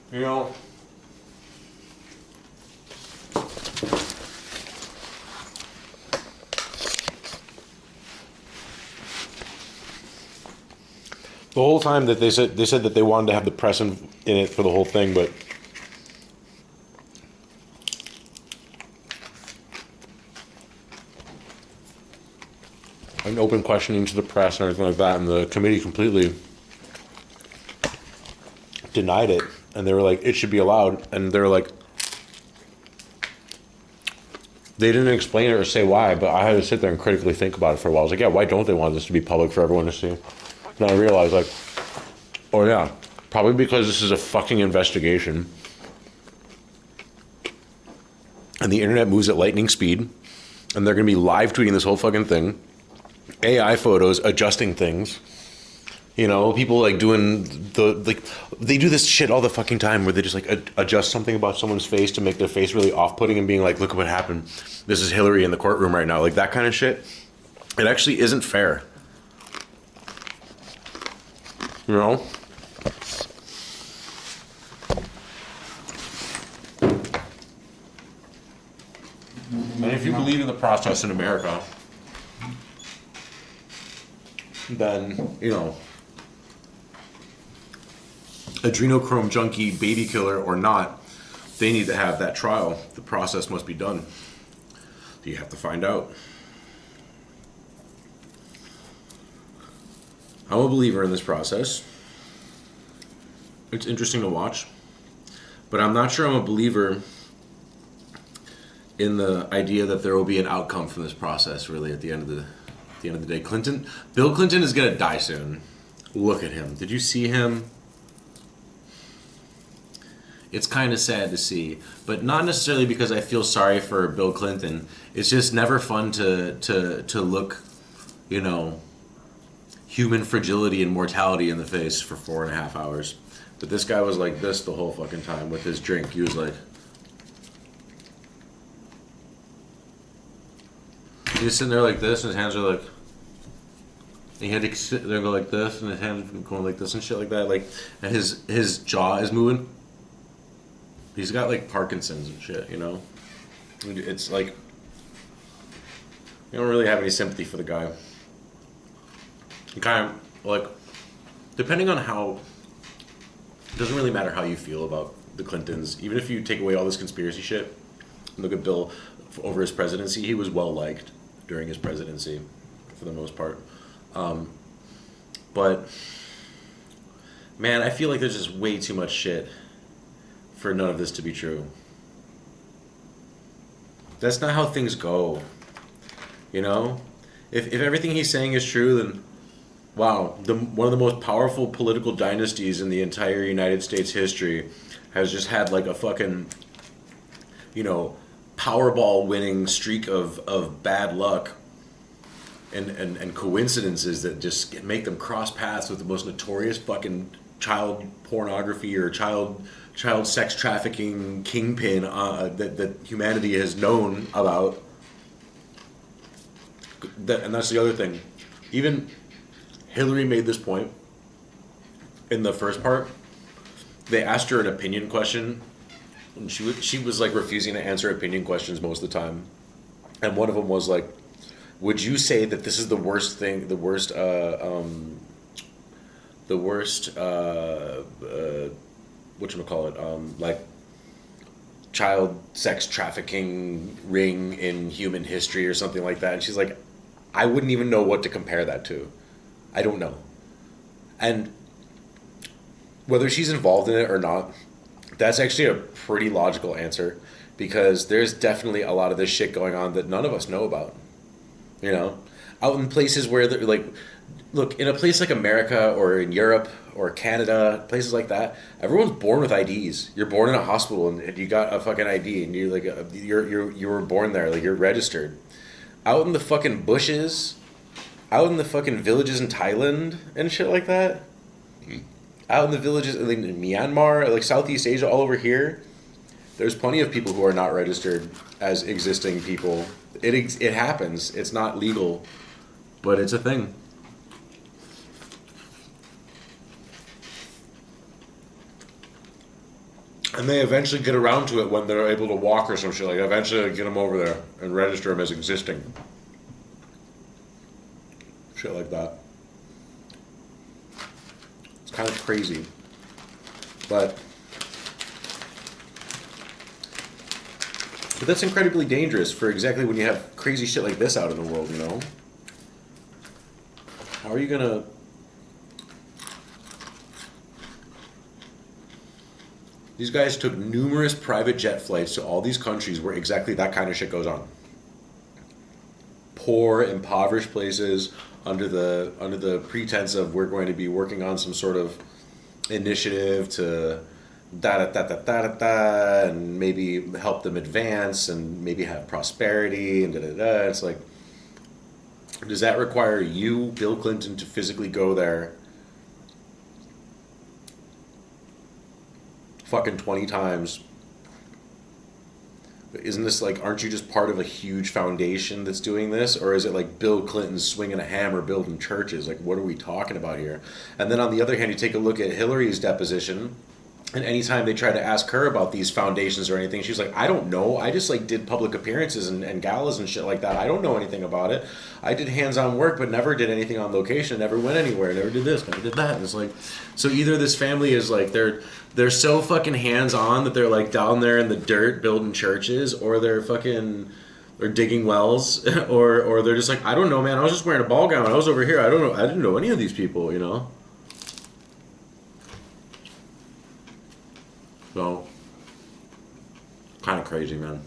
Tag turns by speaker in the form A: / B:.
A: You know, the whole time that they said that they wanted to have the press in it for the whole thing, but an open questioning to the press and everything like that, and the committee completely denied it, and they were like, it should be allowed, and they were like, they didn't explain it or say why, but I had to sit there and critically think about it for a while. I was like, yeah, why don't they want this to be public for everyone to see? Then I realized, like, oh yeah, probably because this is a fucking investigation, and the internet moves at lightning speed, and they're gonna be live tweeting this whole fucking thing, AI photos adjusting things. You know, people like doing they do this shit all the fucking time where they just like adjust something about someone's face to make their face really off-putting and being like, look at what happened. This is Hillary in the courtroom right now. Like that kind of shit. It actually isn't fair. You know? And if you believe in the process in America, then, you know, adrenochrome junkie, baby killer or not, they need to have that trial. The process must be done. You have to find out. I'm a believer in this process. It's interesting to watch, but I'm not sure I'm a believer in the idea that there will be an outcome from this process. Really, at the end of the day, Bill Clinton is gonna die soon. Look at him. Did you see him? It's kind of sad to see, but not necessarily because I feel sorry for Bill Clinton. It's just never fun to look, you know, human fragility and mortality in the face for 4.5 hours. But this guy was like this the whole fucking time with his drink. He was like, he was sitting there like this, and his hands are like, he had to sit there and go like this, and his hands going like this and shit like that. Like, and his jaw is moving. He's got like Parkinson's and shit, you know? It's like, you don't really have any sympathy for the guy. You kind of, like, depending on how, it doesn't really matter how you feel about the Clintons. Even if you take away all this conspiracy shit, look at Bill over his presidency, he was well liked during his presidency, for the most part. But, man, I feel like there's just way too much shit for none of this to be true. That's not how things go. You know? If everything he's saying is true, then wow, one of the most powerful political dynasties in the entire United States history has just had like a fucking, you know, Powerball winning streak of bad luck and coincidences that just make them cross paths with the most notorious fucking child pornography or child sex trafficking kingpin that humanity has known about. And that's the other thing. Even Hillary made this point in the first part. They asked her an opinion question, and she was like refusing to answer opinion questions most of the time. And one of them was like, "Would you say that this is the worst thing? Whatchamacallit, like child sex trafficking ring in human history or something like that?" And she's like, I wouldn't even know what to compare that to. I don't know. And whether she's involved in it or not, that's actually a pretty logical answer, because there's definitely a lot of this shit going on that none of us know about. You know, out in places where they're like, look, in a place like America or in Europe or Canada, places like that, everyone's born with IDs. You're born in a hospital and you got a fucking ID, and you like you were born there, like you're registered. Out in the fucking bushes, out in the fucking villages in Thailand and shit like that, out in the villages in Myanmar, like Southeast Asia, all over here, there's plenty of people who are not registered as existing people. It happens. It's not legal, but it's a thing. And they eventually get around to it when they're able to walk or some shit. Like, eventually get them over there and register them as existing. Shit like that. It's kind of crazy. But that's incredibly dangerous for exactly when you have crazy shit like this out in the world, you know? How are you gonna... These guys took numerous private jet flights to all these countries where exactly that kind of shit goes on. Poor, impoverished places under the pretense of we're going to be working on some sort of initiative to da da da da da da da, and maybe help them advance and maybe have prosperity and da da da. It's like, does that require you, Bill Clinton, to physically go there fucking 20 times? Isn't this like, aren't you just part of a huge foundation that's doing this? Or is it like Bill Clinton swinging a hammer building churches? Like, what are we talking about here? And then on the other hand, you take a look at Hillary's deposition, and anytime they try to ask her about these foundations or anything, she's like, I don't know. I just like did public appearances and galas and shit like that. I don't know anything about it. I did hands-on work, but never did anything on location. Never went anywhere. Never did this. Never did that. And it's like, so either this family is like, they're so fucking hands-on that they're like down there in the dirt building churches, or they're fucking... or digging wells, or they're just like, I don't know, man. I was just wearing a ball gown. I was over here. I don't know. I didn't know any of these people, you know? So, kind of crazy, man.